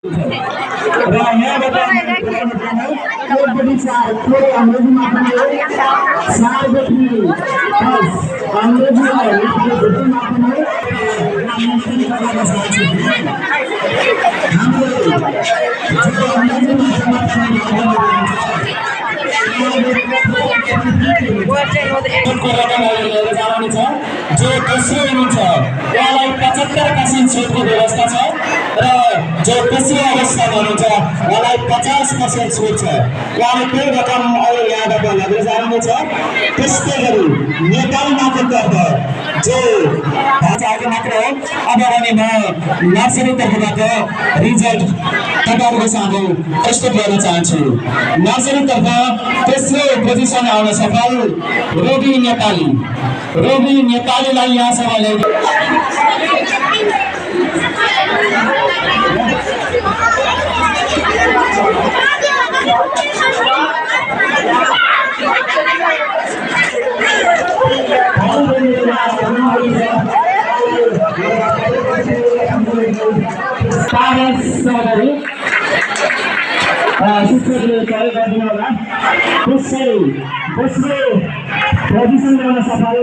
र यहाँबाट अङ्ग्रेजीमा पनि 4 देखि 10 अङ्ग्रेजीलाई हिन्दीमा पनि जो दोस्रो हुनुहुन्छ उहाँलाई 75% छुटको व्यवस्था छ र जो तेस्रो अवस्थामा हुनुहुन्छ उहाँलाई 50% छुट छ। उहाँले त्यो रकम अहिले यहाँबाट लगेर जानुहुनेछ। त्यस्तै गरी नेपाल मार्केटतर्फ जो भाषाको मात्र हो। अब भने म नर्सरी तर्फबाट रिजल्ट तपाईँहरूको सामु प्रस्तुत गर्न चाहन्छु। नर्सरी तर्फ तेस्रो पोजिसन आउन सफल रोबी नेपाली। रोबी नेपालीलाई यहाँसम्म ल्याइदिनु। शिक्षकले सहयोग गरिदिनु होला। त्यसै दोस्रो पोजिसन गर्न सफल